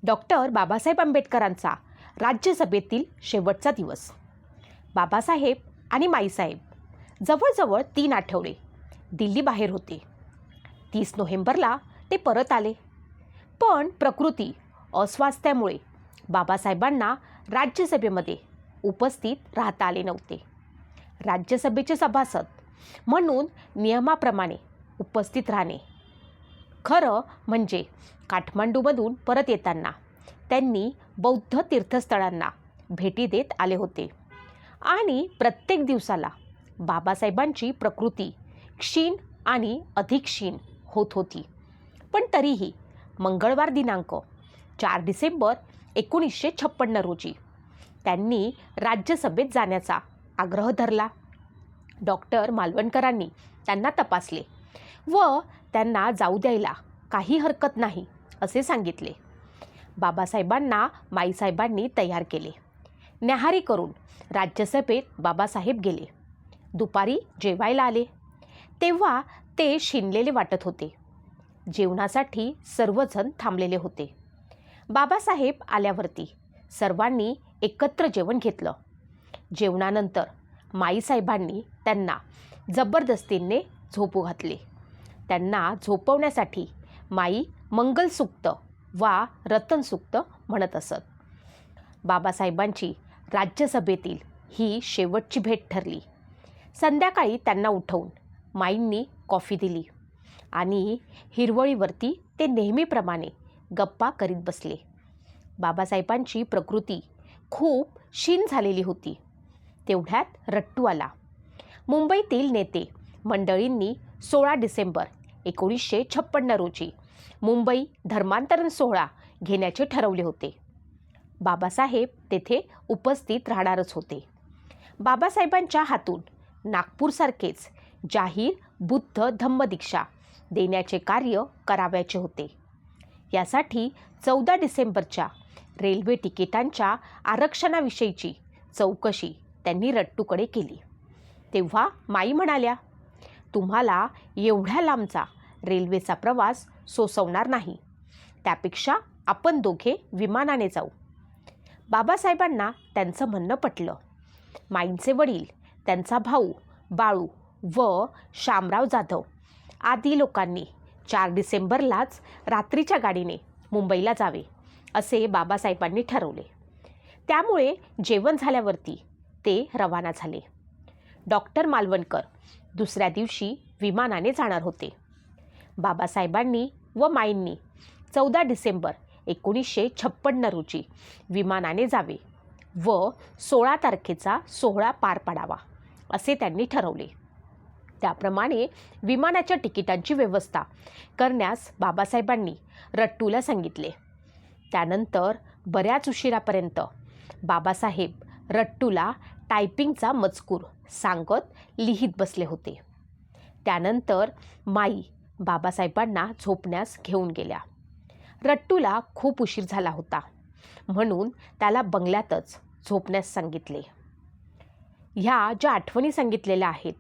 Doctor Babasaheb आंबेडकरांचा राज्यसभेतील शेवटचा दिवस. बाबासाहेब आणि माईसाहेब जवळजवळ 3 आठवडे दिल्लीबाहेर होते. 30 नोव्हेंबरला ते परत आले. पण प्रकृती अस्वास्थ्यामुळे बाबासाहेबांना राज्यसभेमध्ये उपस्थित राहता आले नव्हते. राज्यसभेचे सभासद म्हणून नियमाप्रमाणे उपस्थित राहणे. खरं म्हणजे काठमांडूमधून परत येताना त्यांनी बौद्ध तीर्थस्थळांना भेटी देत आले होते आणि प्रत्येक दिवसाला बाबासाहेबांची प्रकृती क्षीण आणि अधिक क्षीण होत होती. पण तरीही मंगळवार दिनांक 4 डिसेंबर 1956 रोजी त्यांनी राज्यसभेत जाण्याचा आग्रह धरला. डॉक्टर मालवणकरांनी त्यांना तपासले व त्यांना जाऊ द्यायला काही हरकत नाही असे सांगितले. बाबासाहेबांना माईसाहेबांनी तयार केले. न्याहारी करून राज्यसभेत बाबासाहेब गेले. दुपारी जेवायला आले तेव्हा ते शिनलेले वाटत होते. जेवणासाठी सर्वजण थांबलेले होते. बाबासाहेब आल्यावरती सर्वांनी एकत्र जेवण घेतलं. जेवणानंतर माईसाहेबांनी त्यांना जबरदस्तीने झोपू घातले. त्यांना झोपवण्यासाठी माई मंगलसूक्त वा रतनसूक्त म्हणत असत. बाबासाहेबांची राज्यसभेतील ही शेवटची भेट ठरली. संध्याकाळी त्यांना उठवून माईंनी कॉफी दिली आणि हिरवळीवरती ते नेहमीप्रमाणे गप्पा करीत बसले. बाबासाहेबांची प्रकृती खूप क्षीण झालेली होती. तेवढ्यात रट्टू आला. मुंबईतील नेते मंडळींनी 16 डिसेंबर 1956 रोजी मुंबई धर्मांतरण सोहळा घेण्याचे ठरवले होते. बाबासाहेब तेथे उपस्थित राहणारच होते. बाबासाहेबांच्या हातून नागपूरसारखेच जाहीर बुद्ध धम्मदीक्षा देण्याचे कार्य करावयाचे होते. यासाठी 14 डिसेंबरच्या रेल्वे तिकिटांच्या आरक्षणाविषयीची चौकशी त्यांनी रट्टूकडे केली. तेव्हा माई म्हणाल्या, तुम्हाला एवढ्या लांबचा रेल्वेचा प्रवास सोसवणार नाही. त्यापेक्षा आपण दोघे विमानाने जाऊ. बाबासाहेबांना त्यांचं म्हणणं पटलं. माईंचे वडील, त्यांचा भाऊ बाळू व शामराव जाधव आदी लोकांनी 4 डिसेंबरलाच रात्रीच्या गाडीने मुंबईला जावे असे बाबासाहेबांनी ठरवले. त्यामुळे जेवण झाल्यावरती ते रवाना झाले. डॉक्टर मालवणकर दुसऱ्या दिवशी विमानाने जाणार होते. बाबासाहेबांनी व माईंनी 14 डिसेंबर 1956 रोजी विमानाने जावे व 16 तारखेचा सोहळा पार पाडावा असे त्यांनी ठरवले. त्याप्रमाणे विमानाच्या तिकिटांची व्यवस्था करण्यास बाबासाहेबांनी रट्टूला सांगितले. त्यानंतर बऱ्याच उशिरापर्यंत बाबासाहेब रट्टूला टायपिंगचा मजकूर सांगत लिहित बसले होते. त्यानंतर माई बाबासाहेबांना झोपण्यास घेऊन गेल्या. रट्टूला खूप उशीर झाला होता म्हणून त्याला बंगल्यातच झोपण्यास सांगितले. ह्या ज्या आठवणी सांगितलेल्या आहेत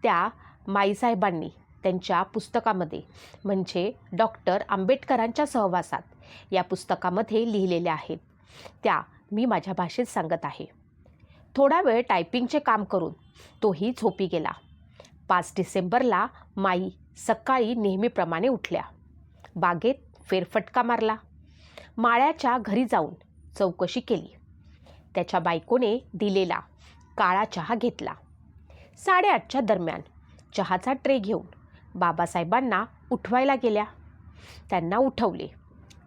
त्या माईसाहेबांनी त्यांच्या पुस्तकामध्ये म्हणजे डॉक्टर आंबेडकरांच्या सहवासात या पुस्तकामध्ये लिहिलेल्या आहेत. त्या मी माझ्या भाषेत सांगत आहे. थोडा वेळ टायपिंगचे काम करून तोही झोपी गेला. 5 डिसेंबरला माई सकाळी नेहमीप्रमाणे उठल्या. बागेत फेरफटका मारला. माळ्याच्या घरी जाऊन चौकशी केली. त्याच्या बायकोने दिलेला काळा चहा घेतला. 8:30च्या दरम्यान चहाचा ट्रे घेऊन बाबासाहेबांना उठवायला गेल्या. त्यांना उठवले.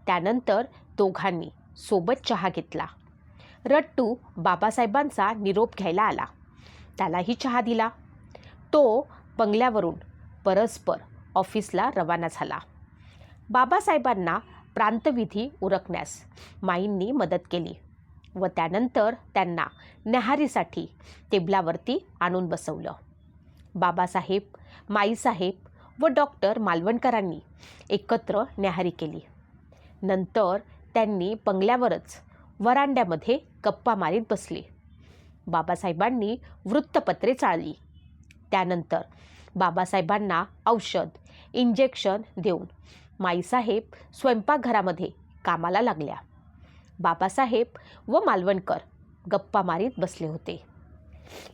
त्यानंतर दोघांनी सोबत चहा घेतला. रट्टू बाबासाहेबांचा निरोप घ्यायला आला. त्यालाही चहा दिला. तो बंगल्यावरून परस्पर ऑफिसला रवाना झाला. बाबासाहेबांना प्रांतविधी उरकण्यास माईंनी मदत केली व त्यानंतर त्यांना न्याहारीसाठी टेबलावरती आणून बसवलं. बाबासाहेब, माईसाहेब व डॉक्टर मालवणकरांनी एकत्र न्याहारी केली. नंतर त्यांनी बंगल्यावरच वरांड्यामध्ये गप्पा मारीत बसले. बाबासाहेबांनी वृत्तपत्रे चाळली. त्यानंतर बाबासाहेबांना औषध, इंजेक्शन देऊन माईसाहेब स्वयंपाकघरामध्ये कामाला लागल्या. बाबासाहेब व मालवणकर गप्पा मारीत बसले होते.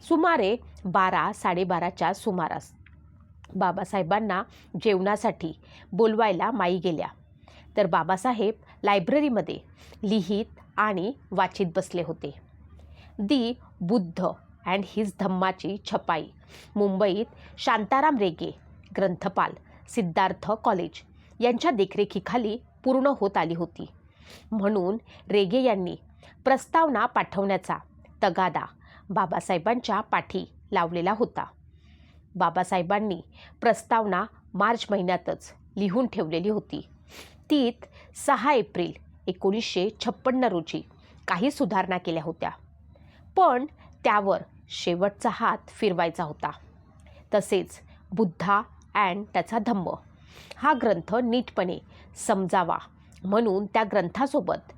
सुमारे 12-12:30च्या सुमारास बाबासाहेबांना जेवणासाठी बोलवायला माई गेल्या, तर बाबासाहेब लायब्ररीमध्ये लिहित आणि वाचित बसले होते. दी बुद्ध अँड हिज धम्माची छपाई मुंबईत शांताराम रेगे ग्रंथपाल, सिद्धार्थ कॉलेज यांच्या देखरेखीखाली पूर्ण होत आली होती. म्हणून रेगे यांनी प्रस्तावना पाठवण्याचा तगादा बाबासाहेबांच्या पाठी लावलेला होता. बाबासाहेबांनी प्रस्तावना मार्च महिन्यातच लिहून ठेवलेली होती. तीत 6 एप्रिल 1956 रोजी काही सुधारणा केल्या होत्या, पण त्यावर शेवटचा हात फिरवायचा होता. तसेच बुद्धा अँड त्याचा धम्म हा ग्रंथ नीटपणे समजावा म्हणून त्या ग्रंथासोबत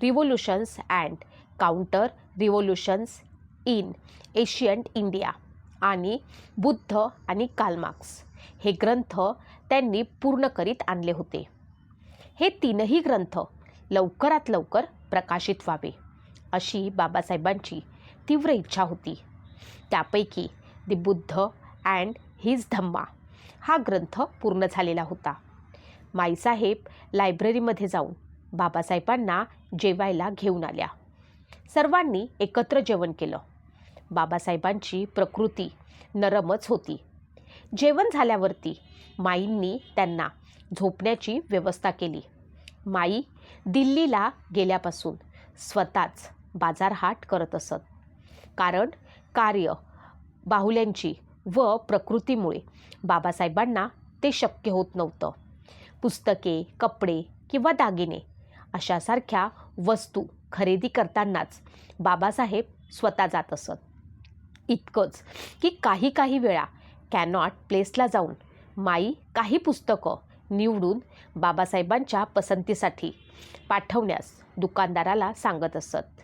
revolutions and counter revolutions in ancient India आणि बुद्ध आणि कार्ल मार्क्स हे ग्रंथ त्यांनी पूर्ण करीत आणले होते. हे 3ही ग्रंथ लवकरात लवकर प्रकाशित व्हावे अशी बाबासाहेबांची तीव्र इच्छा होती. त्यापैकी दी बुद्ध अँड हिज धम्मा हा ग्रंथ पूर्ण झालेला होता. माईसाहेब लायब्ररीमध्ये जाऊन बाबासाहेबांना जेवायला घेऊन आल्या. सर्वांनी एकत्र जेवण केलं. बाबासाहेबांची प्रकृती नरमच होती. जेवण झाल्यावरती माईंनी त्यांना झोपण्याची व्यवस्था केली. माई दिल्लीला गेल्यापासून स्वतःच बाजारहाट करत असत. कारण कार्य बाहुल्यांची व प्रकृतीमुळे बाबासाहेबांना ते शक्य होत नव्हतं. पुस्तके, कपडे किंवा दागिने अशासारख्या वस्तू खरेदी करतानाच बाबासाहेब स्वतः जात असत. इतकंच की काही वेळा कॅनॉट प्लेसला जाऊन माई काही पुस्तकं निवडून बाबासाहेबांच्या पसंतीसाठी पाठवण्यास दुकानदाराला सांगत असत.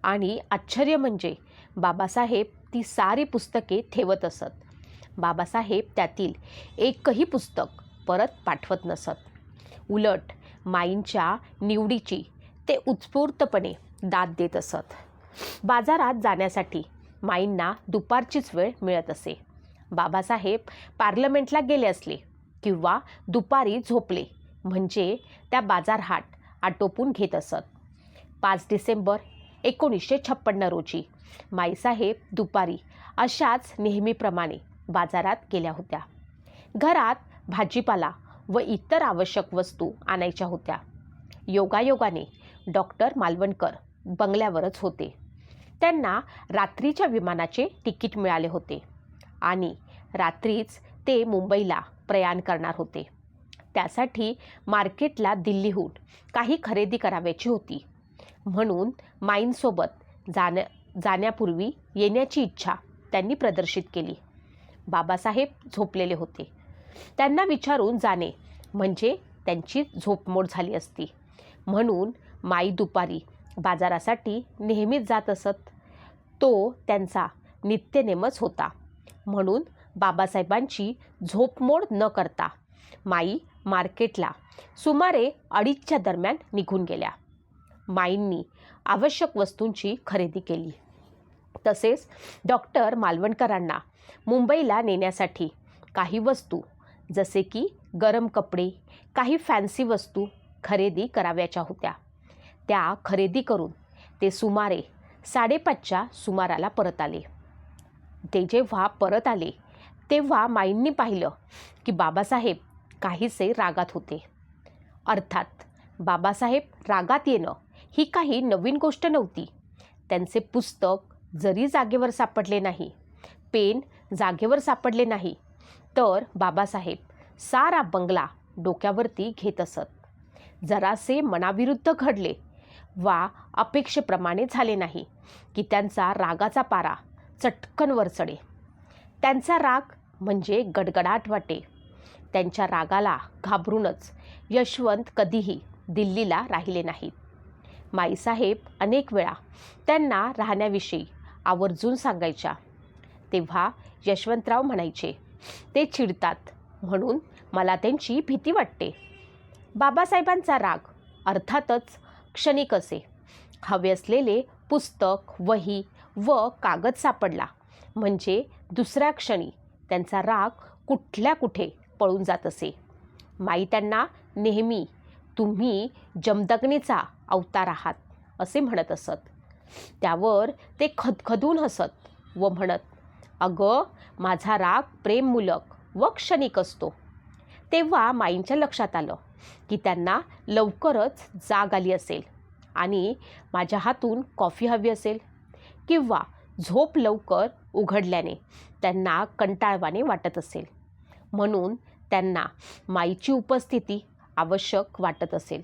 आणि आश्चर्य म्हणजे बाबासाहेब ती सारी पुस्तके ठेवत असत. बाबासाहेब त्यातील एकही पुस्तक परत पाठवत नसत. उलट माईंच्या निवडीची ते उत्स्फूर्तपणे दाद देत असत. बाजारात जाण्यासाठी माईंना दुपारचीच वेळ मिळत असे. बाबासाहेब पार्लमेंटला गेले असले किंवा दुपारी झोपले म्हणजे त्या बाजारहाट आटोपून घेत असत. 5 डिसेंबर 1956 रोजी माईसाहेब दुपारी अशाच नेहमीप्रमाणे बाजारात गेल्या होत्या. घरात भाजीपाला व इतर आवश्यक वस्तू आणायच्या होत्या. योगायोगाने डॉक्टर मालवणकर बंगल्यावरच होते. त्यांना रात्रीच्या विमानाचे तिकीट मिळाले होते आणि रात्रीच ते मुंबईला प्रयाण करणार होते. त्यासाठी मार्केटला दिल्लीहून काही खरेदी करावयाची होती. म्हणून माईंसोबत जाण्यापूर्वी येण्याची इच्छा त्यांनी प्रदर्शित केली. बाबासाहेब झोपलेले होते. त्यांना विचारून जाणे म्हणजे त्यांची झोपमोड झाली असती. म्हणून माई दुपारी बाजारासाठी नेहमीच जात असत. तो त्यांचा नित्यनेमच होता. म्हणून बाबासाहेबांची झोपमोड न करता माई मार्केटला सुमारे 2:30च्या दरम्यान निघून गेल्या. माईंनी आवश्यक वस्तूंची खरेदी केली. तसेच डॉक्टर मालवणकरांना मुंबईला नेण्यासाठी काही वस्तू जसे की गरम कपडे, काही फॅन्सी वस्तू खरेदी कराव्याच्या होत्या. त्या खरेदी करून ते सुमारे 5:30च्या सुमाराला परत आले. ते जेव्हा परत आले तेव्हा माईंनी पाहिलं की बाबासाहेब काहीसे रागात होते. अर्थात बाबासाहेब रागात येणं ही काही नवीन गोष्ट नव्हती. त्यांचे पुस्तक जरी जागेवर सापडले नाही, पेन जागेवर सापडले नाही, तर बाबासाहेब सारा बंगला डोक्यावरती घेत असत. जरासे मनाविरुद्ध घडले वा अपेक्षेप्रमाणे झाले नाही की त्यांचा रागाचा पारा चटकन वर चढे. त्यांचा राग म्हणजे गडगडाट वाटे. त्यांच्या रागाला घाबरूनच यशवंत कधीही दिल्लीला राहिले नाहीत. माईसाहेब अनेक वेळा त्यांना राहण्याविषयी आवर्जून सांगायच्या. तेव्हा यशवंतराव म्हणायचे, ते चिडतात म्हणून मला त्यांची भीती वाटते. बाबासाहेबांचा राग अर्थातच क्षणिक असे. हवे असलेले पुस्तक, वही व कागद सापडला म्हणजे दुसऱ्या क्षणी त्यांचा राग कुठल्या कुठे पळून जात असे. माई त्यांना नेहमी तुम्ही जमदग्नीचा अवतार आहात असे म्हणत असत. त्यावर ते खदखदून हसत व म्हणत, अगं माझा राग प्रेममूलक व क्षणिक असतो. तेव्हा माईंच्या लक्षात आलं की त्यांना लवकरच जाग आली असेल आणि माझ्या हातून कॉफी हवी असेल किंवा झोप लवकर उघडल्याने त्यांना कंटाळवाणे वाटत असेल, म्हणून त्यांना माईची उपस्थिती आवश्यक वाटत असेल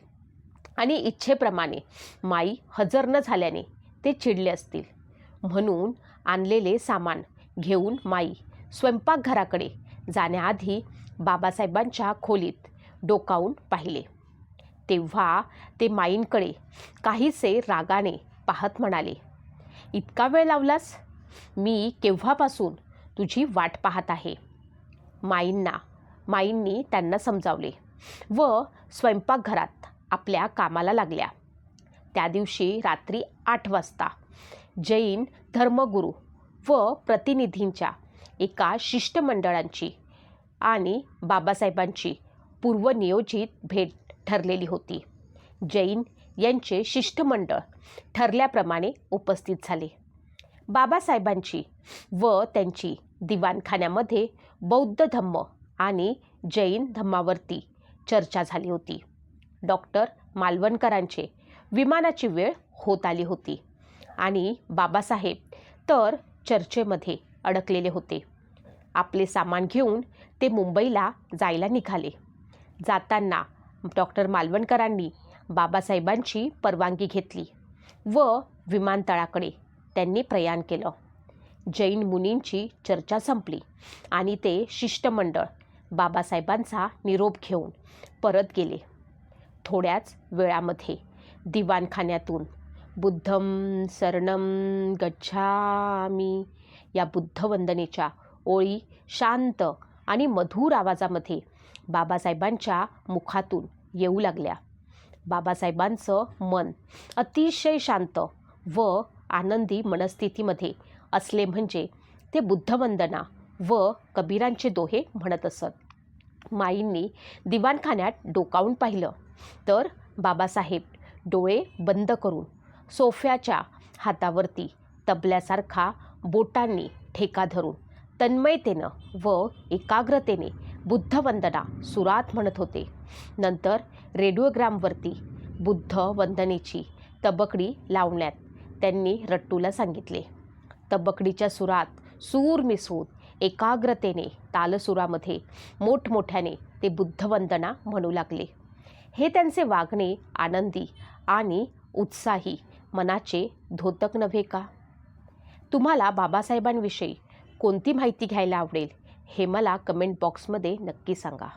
आणि इच्छेप्रमाणे माई हजर न झाल्याने ते चिडले असतील. म्हणून आणलेले सामान घेऊन माई स्वयंपाकघराकडे जाण्याआधी बाबासाहेबांच्या खोलीत डोकावून पाहिले. तेव्हा ते माईंकडे काहीसे रागाने पाहत म्हणाले, इतका वेळ लावलास? मी केव्हापासून तुझी वाट पाहत आहे. माईंनी त्यांना समजावले व स्वयंपाकघरात आपल्या कामाला लागल्या. त्या दिवशी रात्री 8 वाजता जैन धर्मगुरू व प्रतिनिधींच्या एका शिष्टमंडळांची आणि बाबासाहेबांची पूर्वनियोजित भेट ठरलेली होती. जैन यांचे शिष्टमंडळ ठरल्याप्रमाणे उपस्थित झाले. बाबासाहेबांची व त्यांची दिवाणखान्यामध्ये बौद्ध धम्म आणि जैन धम्मावरती चर्चा झाली होती. डॉक्टर मालवणकरांचे विमानाची वेळ होत आली होती आणि बाबासाहेब तर चर्चेमध्ये अडकलेले होते. आपले सामान घेऊन ते मुंबईला जायला निघाले. जाताना डॉक्टर मालवणकरांनी बाबासाहेबांची परवानगी घेतली व विमानतळाकडे त्यांनी प्रयाण केलं. जैन मुनींची चर्चा संपली आणि ते शिष्टमंडळ बाबासाहेबांचा निरोप घेऊन परत गेले. थोड्याच वेळामध्ये दिवाणखान्यातून बुद्धं शरणं गच्छामि या बुद्धवंदनेच्या ओळी शांत आणि मधुर आवाजामध्ये बाबासाहेबांच्या मुखातून येऊ लागल्या. बाबासाहेबांचं मन अतिशय शांत व आनंदी मनस्थितीमध्ये असले म्हणजे ते बुद्धवंदना व कबीरांचे दोहे म्हणत असत. माईंनी दिवाणखान्यात डोकावून पाहिलं तर बाबासाहेब डोळे बंद करून सोफ्याच्या हातावरती तबल्यासारखा बोटांनी ठेका धरून तन्मयतेनं व एकाग्रतेने बुद्धवंदना सुरात म्हणत होते. नंतर रेडिओग्रामवरती बुद्ध वंदनेची तबकडी लावण्यात त्यांनी रट्टूला सांगितले. तबकडीच्या सुरात सूर मिसळून एकाग्रतेने तालसुरामध्ये मोठमोठ्याने ते बुद्धवंदना म्हणू लागले. हे त्यांचे वागणे आनंदी आणि उत्साही मनाचे द्योतक नव्हे का? तुम्हाला बाबासाहेबांविषयी कोणती माहिती घ्यायला आवडेल हे मला कमेंट बॉक्समध्ये नक्की सांगा.